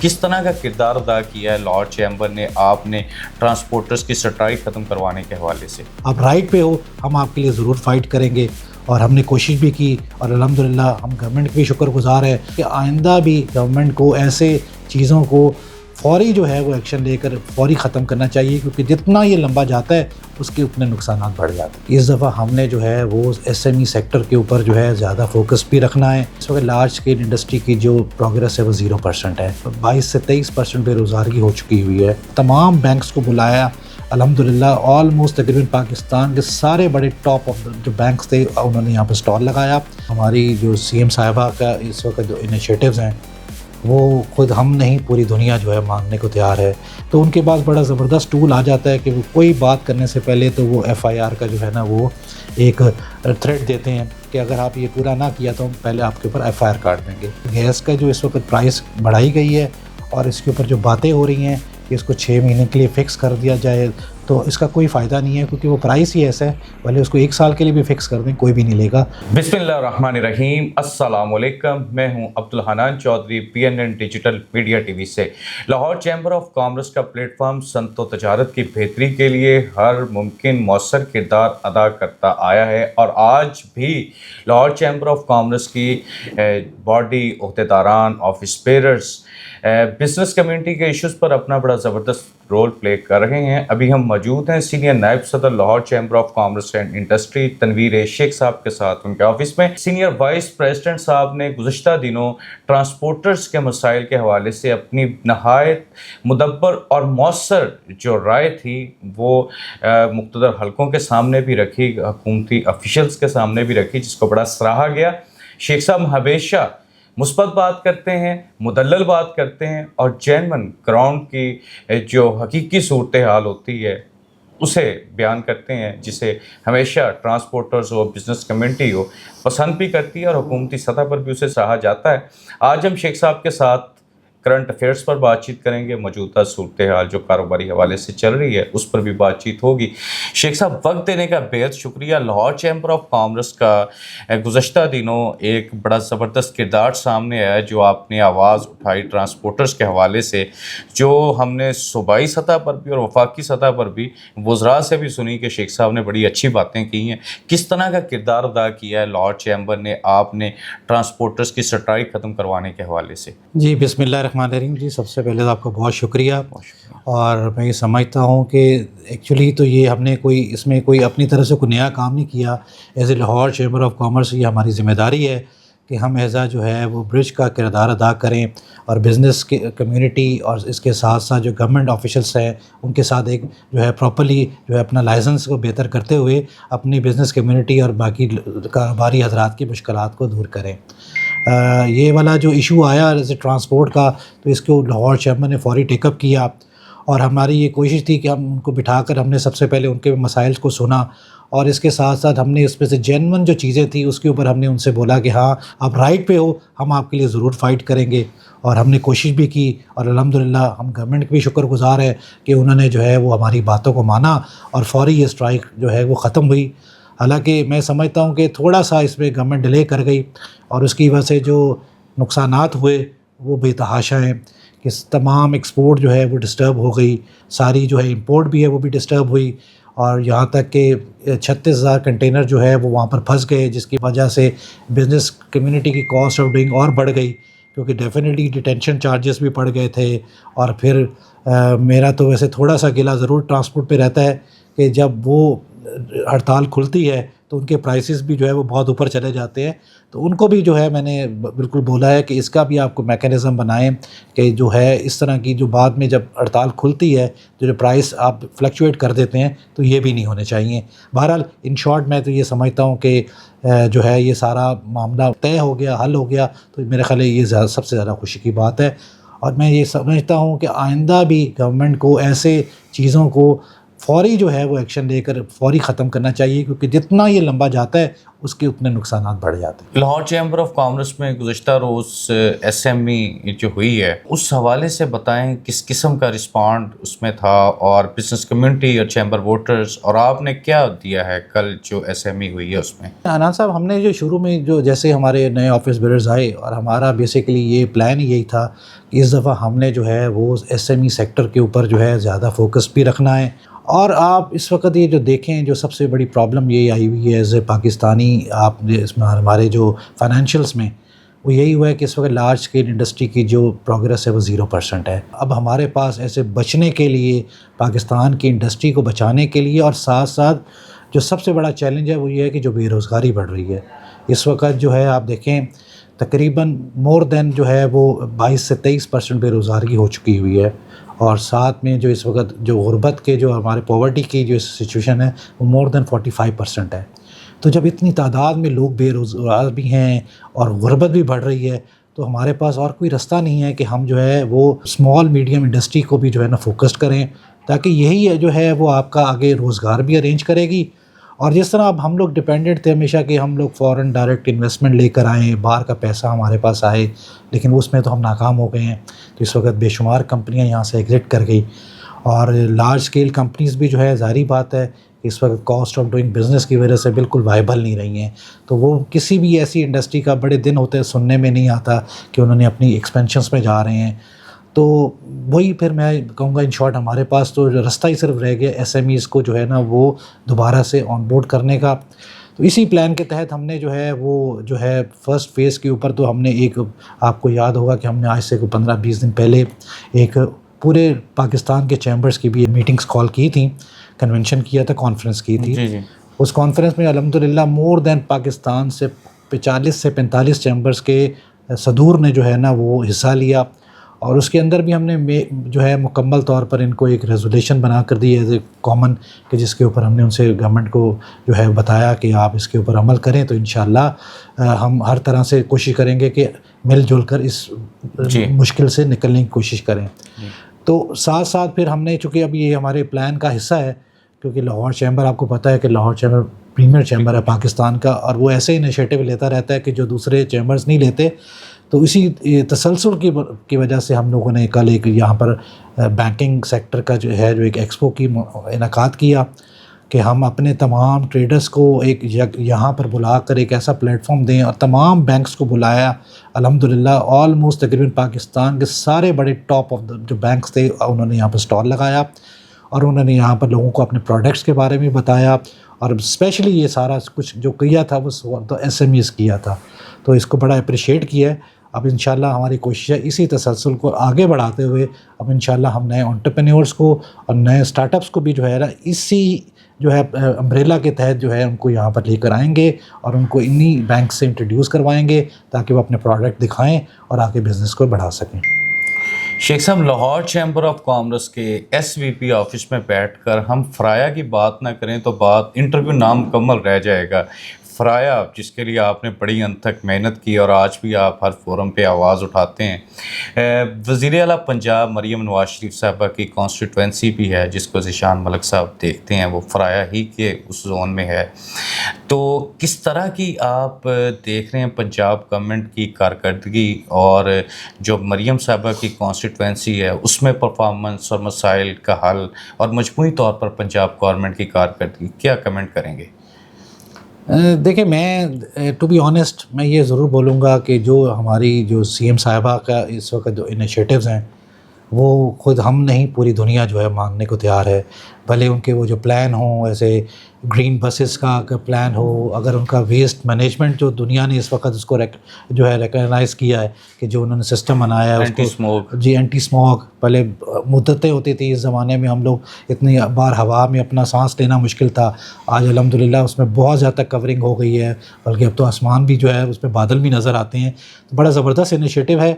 کس طرح کا کردار ادا کیا ہے لاہور چیمبر نے آپ نے ٹرانسپورٹرز کی سٹرائک ختم کروانے کے حوالے سے؟ آپ رائٹ پہ ہو، ہم آپ کے لیے ضرور فائٹ کریں گے، اور ہم نے کوشش بھی کی، اور الحمدللہ ہم گورنمنٹ کے بھی شکر گزار ہے کہ آئندہ بھی گورنمنٹ کو ایسے چیزوں کو فوری جو ہے وہ ایکشن لے کر فوری ختم کرنا چاہیے، کیونکہ جتنا یہ لمبا جاتا ہے اس کے اتنے نقصانات بڑھ جاتے ہیں۔ اس دفعہ ہم نے جو ہے وہ ایس ایم ای سیکٹر کے اوپر جو ہے زیادہ فوکس بھی رکھنا ہے۔ اس وقت لارج اسکیل انڈسٹری کی جو پروگرس ہے وہ 0% ہے، 22 سے 23% بے روزگاری ہو چکی ہوئی ہے۔ تمام بینکس کو بلایا، الحمدللہ آلموسٹ تقریباً پاکستان کے سارے بڑے ٹاپ آف جو بینکس تھے انہوں نے یہاں پہ اسٹال لگایا۔ ہماری جو سی ایم صاحبہ کا اس وقت جو انیشیٹوز ہیں وہ خود ہم نہیں پوری دنیا جو ہے مانگنے کو تیار ہے، تو ان کے پاس بڑا زبردست ٹول آ جاتا ہے کہ وہ کوئی بات کرنے سے پہلے تو وہ ایف آئی آر کا جو ہے نا وہ ایک تھریٹ دیتے ہیں کہ اگر آپ یہ پورا نہ کیا تو ہم پہلے آپ کے اوپر ایف آئی آر کاٹ دیں گے۔ گیس کا جو اس وقت پرائس بڑھائی گئی ہے اور اس کے اوپر جو باتیں ہو رہی ہیں کہ اس کو 6 مہینے کے لیے فکس کر دیا جائے، تو اس کا کوئی فائدہ نہیں ہے، کیونکہ وہ پرائس ہی ایسا ہے، بھلے اس کو 1 سال کے لیے بھی فکس کر دیں کوئی بھی نہیں لے گا۔ بسم اللہ الرحمن الرحیم، السلام علیکم، میں ہوں Abdul Hannan Chaudhry, PNN digital media T V سے۔ لاہور چیمبر آف کامرس کا پلیٹ فارم صنعت و تجارت کی بہتری کے لیے ہر ممکن مؤثر کردار ادا کرتا آیا ہے، اور آج بھی لاہور چیمبر آف کامرس کی باڈی، عہدیداران، آفس بیررز بزنس کمیونٹی کے ایشوز پر اپنا بڑا زبردست رول پلے کر رہے ہیں۔ ابھی ہم موجود ہیں سینئر نائب صدر Lahore chamber of commerce and industry Tanveer شیخ صاحب کے ساتھ ان کے آفس میں۔ سینئر وائس پریزیڈنٹ صاحب نے گزشتہ دنوں ٹرانسپورٹرز کے مسائل کے حوالے سے اپنی نہایت مدبر اور مؤثر جو رائے تھی وہ مقتدر حلقوں کے سامنے بھی رکھی، حکومتی آفیشلز کے سامنے بھی رکھی، جس کو بڑا سراہا گیا۔ شیخ صاحب ہمیشہ مثبت بات کرتے ہیں، مدلل بات کرتے ہیں، اور جینون گراؤنڈ کی جو حقیقی صورتحال ہوتی ہے اسے بیان کرتے ہیں، جسے ہمیشہ ٹرانسپورٹرز ہو، بزنس کمیونٹی ہو پسند بھی کرتی ہے، اور حکومتی سطح پر بھی اسے سراہا جاتا ہے۔ آج ہم شیخ صاحب کے ساتھ کرنٹ افیئرز پر بات چیت کریں گے، موجودہ صورتحال جو کاروباری حوالے سے چل رہی ہے اس پر بھی بات چیت ہوگی۔ شیخ صاحب وقت دینے کا بہت شکریہ۔ لاہور چیمبر آف کامرس کا گزشتہ دنوں ایک بڑا زبردست کردار سامنے آیا، جو آپ نے آواز اٹھائی ٹرانسپورٹرز کے حوالے سے، جو ہم نے صوبائی سطح پر بھی اور وفاقی سطح پر بھی وزراء سے بھی سنی کہ شیخ صاحب نے بڑی اچھی باتیں کی ہیں۔ کس طرح کا کردار ادا کیا ہے لاہور چیمبر نے آپ نے ٹرانسپورٹرز کی سٹرائک ختم کروانے کے حوالے سے؟ جی بسم اللہ الرحمن الرحیم۔ جی سب سے پہلے تو آپ کا بہت شکریہ، اور میں یہ سمجھتا ہوں کہ ایکچولی تو یہ ہم نے اس میں کوئی اپنی طرف سے کوئی نیا کام نہیں کیا۔ As a Lahore chamber of commerce یہ ہماری ذمہ داری ہے کہ ہم ایزا جو ہے وہ برج کا کردار ادا کریں، اور بزنس کمیونٹی اور اس کے ساتھ ساتھ جو گورنمنٹ آفیشلس ہیں ان کے ساتھ ایک جو ہے پراپرلی جو ہے اپنا لائسنس کو بہتر کرتے ہوئے اپنی بزنس کمیونٹی اور باقی کاروباری حضرات کی مشکلات کو دور کریں۔ یہ والا جو ایشو آیا جیسے ٹرانسپورٹ کا، تو اس کو لاہور چیمبر نے فوری ٹیک اپ کیا، اور ہماری یہ کوشش تھی کہ ہم ان کو بٹھا کر ہم نے سب سے پہلے ان کے مسائل کو سنا، اور اس کے ساتھ ساتھ ہم نے اس میں سے جینون جو چیزیں تھیں اس کے اوپر ہم نے ان سے بولا کہ ہاں آپ رائٹ پہ ہو، ہم آپ کے لیے ضرور فائٹ کریں گے، اور ہم نے کوشش بھی کی، اور الحمدللہ ہم گورنمنٹ کے بھی شکر گزار ہے کہ انہوں نے جو ہے وہ ہماری باتوں کو مانا، اور فوری یہ اسٹرائک جو ہے وہ ختم ہوئی۔ حالانکہ میں سمجھتا ہوں کہ تھوڑا سا اس میں گورنمنٹ ڈیلے کر گئی، اور اس کی وجہ سے جو نقصانات ہوئے وہ بے تحاشا ہیں، کہ تمام ایکسپورٹ جو ہے وہ ڈسٹرب ہو گئی، ساری جو ہے امپورٹ بھی ہے وہ بھی ڈسٹرب ہوئی، اور یہاں تک کہ 36,000 کنٹینر جو ہے وہ وہاں پر پھنس گئے، جس کی وجہ سے بزنس کمیونٹی کی کاسٹ آف ڈوئنگ اور بڑھ گئی، کیونکہ ڈیفینیٹلی ڈیٹینشن چارجز بھی پڑ گئے تھے۔ اور پھر میرا تو ویسے تھوڑا سا گلا ضرور ٹرانسپورٹ پہ رہتا ہے کہ جب وہ ہڑتال کھلتی ہے تو ان کے پرائسز بھی جو ہے وہ بہت اوپر چلے جاتے ہیں، تو ان کو بھی جو ہے میں نے بالکل بولا ہے کہ اس کا بھی آپ کو میکینزم بنائیں کہ جو ہے اس طرح کی جو بعد میں جب ہڑتال کھلتی ہے جو پرائس آپ فلکچویٹ کر دیتے ہیں تو یہ بھی نہیں ہونے چاہیے۔ بہرحال ان شارٹ میں تو یہ سمجھتا ہوں کہ جو ہے یہ سارا معاملہ طے ہو گیا، حل ہو گیا، تو میرے خیال ہے یہ سب سے زیادہ خوشی کی بات ہے۔ اور میں یہ سمجھتا ہوں کہ آئندہ بھی گورنمنٹ کو ایسے چیزوں کو فوری جو ہے وہ ایکشن لے کر فوری ختم کرنا چاہیے، کیونکہ جتنا یہ لمبا جاتا ہے اس کے اتنے نقصانات بڑھ جاتے ہیں۔ لاہور چیمبر آف کامرس میں گزشتہ روز ایس ایم ای جو ہوئی ہے اس حوالے سے بتائیں کس قسم کا رسپانڈ اس میں تھا، اور بزنس کمیونٹی اور چیمبر ووٹرز، اور آپ نے کیا دیا ہے کل جو ایس ایم ای ہوئی ہے اس میں؟ حنان صاحب، ہم نے جو شروع میں جو جیسے ہمارے نئے آفس بیئرز آئے، اور ہمارا بیسیکلی یہ پلان یہی تھا کہ اس دفعہ ہم نے جو ہے وہ ایس ایم ای سیکٹر کے اوپر جو ہے زیادہ فوکس بھی رکھنا ہے۔ اور آپ اس وقت یہ جو دیکھیں، جو سب سے بڑی پرابلم یہ آئی ہوئی ہے ایز اے پاکستانی، آپ اس میں ہمارے جو فائنینشیلس میں وہ یہی ہوا ہے کہ اس وقت لارج اسکیل انڈسٹری کی جو پروگرس ہے وہ 0% ہے۔ اب ہمارے پاس ایسے بچنے کے لیے، پاکستان کی انڈسٹری کو بچانے کے لیے، اور ساتھ ساتھ جو سب سے بڑا چیلنج ہے وہ یہ ہے کہ جو بے روزگاری بڑھ رہی ہے اس وقت جو ہے، آپ دیکھیں تقریباً مور دین جو ہے وہ 22 سے 23% بے روزگاری ہو چکی ہوئی ہے، اور ساتھ میں جو اس وقت جو غربت کے جو ہمارے پاورٹی کی جو سچویشن ہے وہ مور دین 45% ہے۔ تو جب اتنی تعداد میں لوگ بے روزگار بھی ہیں اور غربت بھی بڑھ رہی ہے، تو ہمارے پاس اور کوئی رستہ نہیں ہے کہ ہم جو ہے وہ اسمال میڈیم انڈسٹری کو بھی جو ہے نا فوکسڈ کریں، تاکہ یہی جو ہے وہ آپ کا آگے روزگار بھی ارینج کرے گی۔ اور جس طرح اب ہم لوگ ڈپینڈنٹ تھے ہمیشہ کہ ہم لوگ فورن ڈائریکٹ انویسٹمنٹ لے کر آئیں، باہر کا پیسہ ہمارے پاس آئے، لیکن اس میں تو ہم ناکام ہو گئے ہیں۔ تو اس وقت بے شمار کمپنیاں یہاں سے ایگزٹ کر گئی، اور لارج اسکیل کمپنیز بھی جو ہے ظاہری بات ہے کہ اس وقت کاسٹ آف ڈوئنگ بزنس کی وجہ سے بالکل وائبل نہیں رہی ہیں۔ تو وہ کسی بھی ایسی انڈسٹری کا بڑے دن ہوتے ہیں سننے میں نہیں آتا کہ انہوں نے اپنی ایکسپینشنس میں جا رہے ہیں۔ تو وہی پھر میں کہوں گا ان شارٹ ہمارے پاس تو رستہ ہی صرف رہ گیا ایس ایم ایز کو جو ہے نا وہ دوبارہ سے آن بورڈ کرنے کا۔ تو اسی پلان کے تحت ہم نے جو ہے وہ جو ہے فرسٹ فیز کے اوپر تو ہم نے ایک، آپ کو یاد ہوگا کہ ہم نے آج سے 15-20 دن پہلے ایک پورے پاکستان کے چیمبرز کی بھی میٹنگز کال کی تھیں، کنونشن کیا تھا، کانفرنس کی تھی۔ جی جی۔ اس کانفرنس میں الحمدللہ مور دین پاکستان سے 40 سے 45 چیمبرز کے صدور نے جو ہے نا وہ حصہ لیا، اور اس کے اندر بھی ہم نے جو ہے مکمل طور پر ان کو ایک ریزولیشن بنا کر دی ایز اے کامن، کہ جس کے اوپر ہم نے ان سے گورنمنٹ کو جو ہے بتایا کہ آپ اس کے اوپر عمل کریں، تو انشاءاللہ ہم ہر طرح سے کوشش کریں گے کہ مل جل کر اس مشکل سے نکلنے کی کوشش کریں۔ تو ساتھ ساتھ پھر ہم نے، چونکہ اب یہ ہمارے پلان کا حصہ ہے، کیونکہ لاہور چیمبر آپ کو پتہ ہے کہ لاہور چیمبر پریمیئر چیمبر ہے پاکستان کا، اور وہ ایسے انیشیٹو لیتا رہتا ہے کہ جو دوسرے چیمبرز نہیں لیتے۔ تو اسی تسلسل کی وجہ سے ہم لوگوں نے کل ایک یہاں پر بینکنگ سیکٹر کا جو ہے جو ایک ایکسپو کی انعقاد کیا، کہ ہم اپنے تمام ٹریڈرز کو ایک یہاں پر بلا کر ایک ایسا پلیٹ فارم دیں، اور تمام بینکس کو بلایا۔ الحمدللہ آلموسٹ تقریباً پاکستان کے سارے بڑے ٹاپ آف جو بینکس تھے انہوں نے یہاں پر اسٹال لگایا، اور انہوں نے یہاں پر لوگوں کو اپنے پروڈکٹس کے بارے میں بتایا، اور اسپیشلی یہ سارا کچھ جو کیا تھا وہ تو ایس ایم ایز کیا تھا، تو اس کو بڑا اپریشیٹ کیا ہے۔ اب انشاءاللہ ہماری کوشش ہے اسی تسلسل کو آگے بڑھاتے ہوئے، اب انشاءاللہ ہم نئے انٹرپرینیورس کو اور نئے اسٹارٹ اپس کو بھی جو ہے نا اسی جو ہے امبریلا کے تحت جو ہے ان کو یہاں پر لے کر آئیں گے، اور ان کو انہی بینک سے انٹروڈیوس کروائیں گے، تاکہ وہ اپنے پروڈکٹ دکھائیں اور آگے بزنس کو بڑھا سکیں۔ شیخ صاحب، لاہور چیمبر آف کامرس کے ایس وی پی آفس میں بیٹھ کر ہم فرایا کی بات نہ کریں تو بات انٹرویو نامکمل رہ جائے گا۔ فرایا، جس کے لیے آپ نے بڑی حد تک محنت کی اور آج بھی آپ ہر فورم پہ آواز اٹھاتے ہیں۔ وزیر اعلیٰ پنجاب مریم نواز شریف صاحبہ کی کانسٹیٹوینسی بھی ہے جس کو ذیشان ملک صاحب دیکھتے ہیں، وہ فرایا ہی کے اس زون میں ہے۔ تو کس طرح کی آپ دیکھ رہے ہیں پنجاب گورنمنٹ کی کارکردگی، اور جو مریم صاحبہ کی کانسٹیٹوینسی ہے اس میں پرفارمنس اور مسائل کا حل، اور مجموعی طور پر پنجاب گورنمنٹ کی کارکردگی، کیا کمنٹ کریں گے؟ دیکھیں، میں ٹو بی آنیسٹ میں یہ ضرور بولوں گا کہ جو ہماری جو سی ایم صاحبہ کا اس وقت جو انیشیٹوز ہیں وہ خود ہم نہیں، پوری دنیا جو ہے مانگنے کو تیار ہے۔ بھلے ان کے وہ جو پلان ہوں، ایسے گرین بسز کا پلان ہو، اگر ان کا ویسٹ مینجمنٹ جو دنیا نے اس وقت اس کو جو ہے ریکگنائز کیا ہے کہ جو انہوں نے سسٹم بنایا ہے اینٹی اسموک، جی اینٹی اسموک، پہلے مدتیں ہوتی تھی اس زمانے میں، ہم لوگ اتنی بار ہوا میں اپنا سانس لینا مشکل تھا، آج الحمدللہ اس میں بہت زیادہ کورنگ ہو گئی ہے، بلکہ اب تو آسمان بھی جو ہے اس پہ بادل بھی نظر آتے ہیں۔ تو بڑا زبردست انیشیٹو ہے،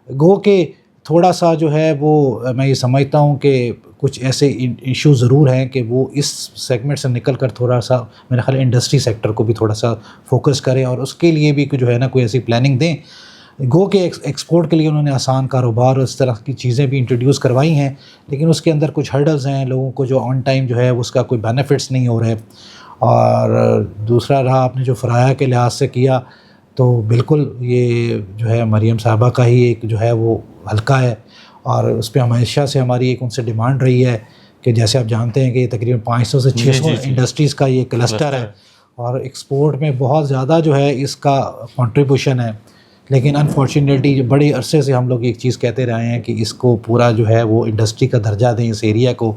گو کہ تھوڑا سا جو ہے وہ میں یہ سمجھتا ہوں کہ کچھ ایسے ایشو ضرور ہیں کہ وہ اس سیگمنٹ سے نکل کر تھوڑا سا میرا خیال انڈسٹری سیکٹر کو بھی تھوڑا سا فوکس کریں، اور اس کے لیے بھی جو ہے نا کوئی ایسی پلاننگ دیں گو کہ ایکسپورٹ کے لیے انہوں نے آسان کاروبار اور اس طرح کی چیزیں بھی انٹروڈیوس کروائی ہیں، لیکن اس کے اندر کچھ ہرڈلز ہیں، لوگوں کو جو آن ٹائم جو ہے اس کا کوئی بینیفٹس نہیں ہو رہے. اور دوسرا رہا آپ نے جو فرایا کے لحاظ سے کیا، تو بالکل یہ جو ہے مریم صاحبہ کا ہی ایک جو ہے وہ حلقہ ہے، اور اس پہ ہمیشہ سے ہماری ایک ان سے ڈیمانڈ رہی ہے کہ جیسے آپ جانتے ہیں کہ تقریباً 500 سے 600 انڈسٹریز کا یہ کلسٹر ہے، اور ایکسپورٹ میں بہت زیادہ جو ہے اس کا کنٹریبیوشن ہے. لیکن انفارچونیٹلی بڑے عرصے سے ہم لوگ ایک چیز کہتے رہے ہیں کہ اس کو پورا جو ہے وہ انڈسٹری کا درجہ دیں اس ایریا کو،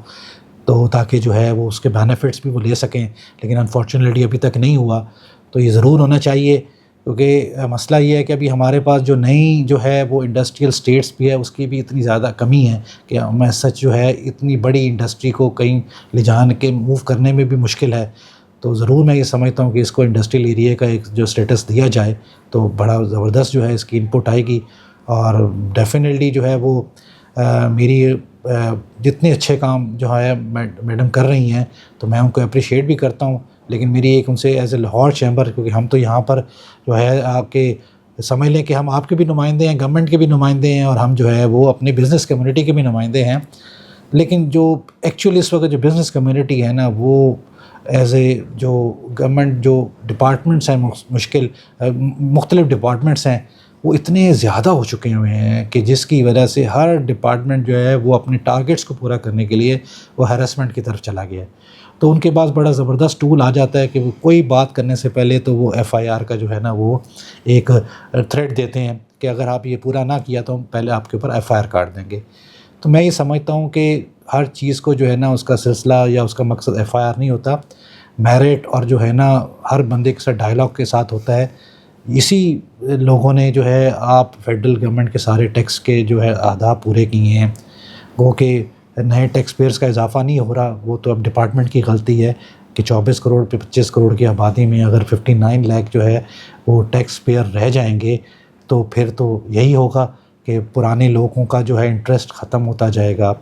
تو تاکہ جو ہے وہ اس کے بینیفٹس بھی وہ لے سکیں، لیکن انفارچونیٹلی ابھی تک نہیں ہوا. تو یہ ضرور ہونا چاہیے، کیونکہ مسئلہ یہ ہے کہ ابھی ہمارے پاس جو نئی جو ہے وہ انڈسٹریل اسٹیٹس بھی ہے، اس کی بھی اتنی زیادہ کمی ہے کہ میں سچ جو ہے اتنی بڑی انڈسٹری کو کہیں لے جان کے موو کرنے میں بھی مشکل ہے. تو ضرور میں یہ سمجھتا ہوں کہ اس کو انڈسٹریل ایریا کا ایک جو اسٹیٹس دیا جائے تو بڑا زبردست جو ہے اس کی انپٹ آئے گی. اور ڈیفینیٹلی جو ہے وہ میری جتنے اچھے کام جو ہے میڈم کر رہی ہیں تو میں ان کو اپریشیٹ بھی کرتا ہوں، لیکن میری ایک ان سے ایز اے لاہور چیمبر، کیونکہ ہم تو یہاں پر جو ہے آپ کے سمجھ لیں کہ ہم آپ کے بھی نمائندے ہیں، گورنمنٹ کے بھی نمائندے ہیں، اور ہم جو ہے وہ اپنی بزنس کمیونٹی کے بھی نمائندے ہیں. لیکن جو ایکچولی اس وقت جو بزنس کمیونٹی ہے نا، وہ ایز اے جو گورنمنٹ جو ڈپارٹمنٹس ہیں، مختلف ڈپارٹمنٹس ہیں، وہ اتنے زیادہ ہو چکے ہوئے ہیں کہ جس کی وجہ سے ہر ڈپارٹمنٹ جو ہے وہ اپنے ٹارگٹس کو پورا کرنے کے لیے وہ ہیراسمنٹ کی طرف چلا گیا ہے. تو ان کے پاس بڑا زبردست ٹول آ جاتا ہے کہ وہ کوئی بات کرنے سے پہلے تو وہ FIR کا جو ہے نا وہ ایک تھریٹ دیتے ہیں کہ اگر آپ یہ پورا نہ کیا تو ہم پہلے آپ کے اوپر FIR کاٹ دیں گے. تو میں یہ سمجھتا ہوں کہ ہر چیز کو جو ہے نا اس کا سلسلہ یا اس کا مقصد FIR نہیں ہوتا، میرٹ اور جو ہے نا ہر بندے کے ساتھ ڈائلاگ کے ساتھ ہوتا ہے. اسی لوگوں نے جو ہے آپ فیڈرل گورنمنٹ کے سارے ٹیکس کے جو ہے اہداف پورے کیے ہیں. گو کہ نئے ٹیکس پیئرس کا اضافہ نہیں ہو رہا، وہ تو اب ڈپارٹمنٹ کی غلطی ہے کہ 24 کروڑ پہ 25 کروڑ کی آبادی میں اگر 59 لاکھ جو ہے وہ ٹیکس پیئر رہ جائیں گے تو پھر تو یہی ہوگا کہ پرانے لوگوں کا جو ہے انٹرسٹ ختم ہوتا جائے گا.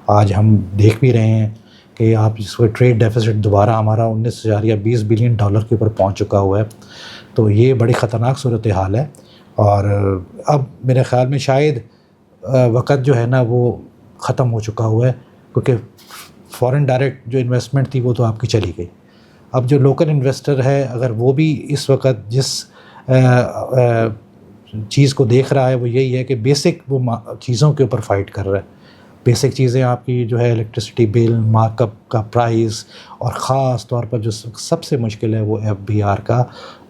آج ہم دیکھ بھی رہے ہیں کہ آپ اس کو ٹریڈ ڈیفیسٹ دوبارہ ہمارا 19.20 بلین ڈالر کے اوپر پہنچ چکا ہوا ہے. تو یہ بڑی خطرناک صورتحال ہے، اور اب میرے خیال میں شاید وقت جو ہے نا وہ ختم ہو چکا ہوا ہے، کیونکہ فورن ڈائریکٹ جو انویسٹمنٹ تھی وہ تو آپ کی چلی گئی. اب جو لوکل انویسٹر ہے اگر وہ بھی اس وقت جس چیز کو دیکھ رہا ہے وہ یہی ہے کہ بیسک وہ چیزوں کے اوپر فائٹ کر رہا ہے. بیسک چیزیں آپ کی جو ہے الیکٹرسٹی بل، مارک اپ کا پرائز، اور خاص طور پر جو سب سے مشکل ہے وہ FBR کا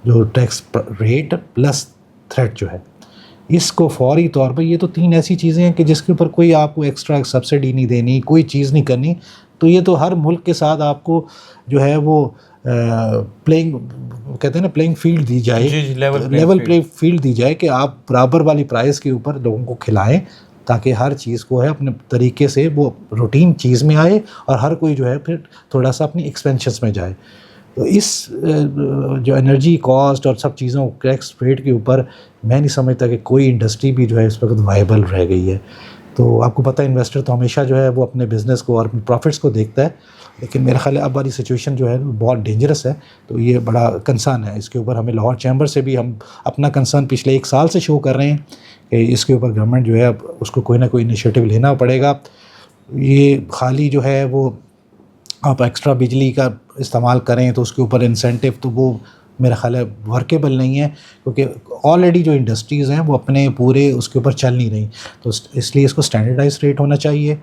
جو ٹیکس ریٹ پلس تھریٹ جو ہے، اس کو فوری طور پر، یہ تو 3 ایسی چیزیں ہیں کہ جس کے اوپر کوئی آپ کو ایکسٹرا سبسڈی نہیں دینی، کوئی چیز نہیں کرنی. تو یہ تو ہر ملک کے ساتھ آپ کو جو ہے وہ پلینگ کہتے ہیں نا پلینگ فیلڈ دی جائے، لیول پلے فیلڈ دی جائے کہ آپ برابر والی پرائز کے اوپر لوگوں کو کھلائیں، تاکہ ہر چیز کو ہے اپنے طریقے سے وہ روٹین چیز میں آئے، اور ہر کوئی جو ہے پھر تھوڑا سا اپنی ایکسپینشنس میں جائے. تو اس جو انرجی کاسٹ اور سب چیزوں ٹیکس ریٹ کے اوپر میں نہیں سمجھتا کہ کوئی انڈسٹری بھی جو ہے اس وقت وائبل رہ گئی ہے. تو آپ کو پتہ ہے انویسٹر تو ہمیشہ جو ہے وہ اپنے بزنس کو اور اپنے پروفٹس کو دیکھتا ہے، لیکن میرا خیال ہے اب والی سچویشن جو ہے بہت ڈینجرس ہے. تو یہ بڑا کنسرن ہے، اس کے اوپر ہمیں لاہور چیمبر سے بھی ہم اپنا کنسرن پچھلے 1 سال سے شو کر رہے ہیں کہ اس کے اوپر گورنمنٹ جو ہے اب اس کو کوئی نہ کوئی انیشیٹو لینا پڑے گا. یہ خالی جو ہے وہ آپ ایکسٹرا بجلی کا استعمال کریں تو اس کے اوپر انسینٹیو تو وہ میرا خیال ہے ورکیبل نہیں ہے، کیونکہ آلریڈی جو انڈسٹریز ہیں وہ اپنے پورے اس کے اوپر چل نہیں رہی. تو اس لیے اس کو اسٹینڈرڈائز ریٹ ہونا چاہیے،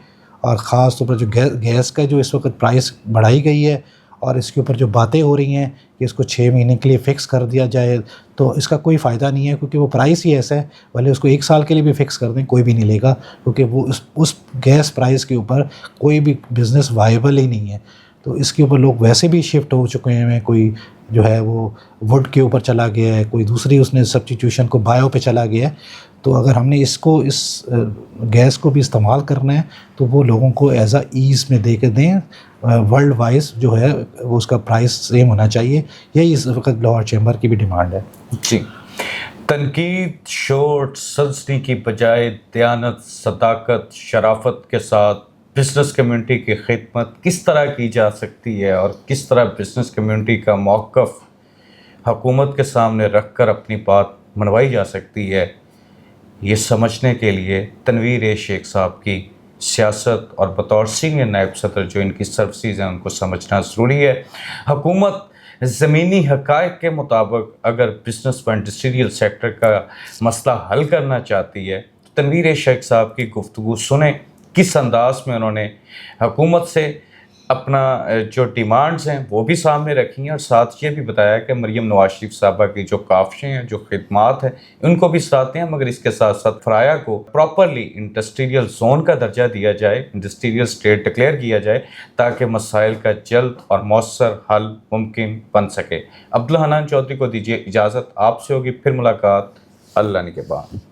اور خاص طور پر جو گیس کا جو اس وقت پرائس بڑھائی گئی ہے، اور اس کے اوپر جو باتیں ہو رہی ہیں کہ اس کو 6 مہینے کے لیے فکس کر دیا جائے، تو اس کا کوئی فائدہ نہیں ہے، کیونکہ وہ پرائس ہی ایسا ہے. بھلے اس کو 1 سال کے لیے بھی فکس کر دیں کوئی بھی نہیں لے گا، کیونکہ وہ اس گیس پرائس کے اوپر کوئی بھی بزنس وائبل ہی نہیں ہے. تو اس کے اوپر لوگ ویسے بھی شفٹ ہو چکے ہیں، کوئی جو ہے وہ ووڈ کے اوپر چلا گیا ہے، کوئی دوسری اس نے سبسٹیٹیوشن کو بایو پہ چلا گیا ہے. تو اگر ہم نے اس گیس کو بھی استعمال کرنا ہے تو وہ لوگوں کو ایز اے ایز میں دے کے دیں. ورلڈ وائز جو ہے وہ اس کا پرائس سیم ہونا چاہیے. یہی اس وقت لاہور چیمبر کی بھی ڈیمانڈ ہے. جی، تنقید، شورٹ، سبسڈی کی بجائے دیانت، صداقت، شرافت کے ساتھ بزنس کمیونٹی کی خدمت کس طرح کی جا سکتی ہے، اور کس طرح بزنس کمیونٹی کا موقف حکومت کے سامنے رکھ کر اپنی بات منوائی جا سکتی ہے، یہ سمجھنے کے لیے تنویر شیخ صاحب کی سیاست اور بطور سینئر نائب صدر جو ان کی سروسز ہیں ان کو سمجھنا ضروری ہے۔ حکومت زمینی حقائق کے مطابق اگر بزنس و انڈسٹریل سیکٹر کا مسئلہ حل کرنا چاہتی ہے تو تنویر شیخ صاحب کی گفتگو سنیں، کس انداز میں انہوں نے حکومت سے اپنا جو ڈیمانڈز ہیں وہ بھی سامنے رکھی ہیں، اور ساتھ یہ بھی بتایا کہ مریم نواز شریف صاحبہ کی جو کاوشیں ہیں، جو خدمات ہیں، ان کو بھی ساتھ ہیں، مگر اس کے ساتھ ساتھ فرایا کو پراپرلی انڈسٹریل زون کا درجہ دیا جائے، انڈسٹریل اسٹیٹ ڈکلیئر کیا جائے تاکہ مسائل کا جلد اور مؤثر حل ممکن بن سکے۔ عبدالحنان چودھری کو دیجیے اجازت، آپ سے ہوگی پھر ملاقات اللہ نے کے بعد۔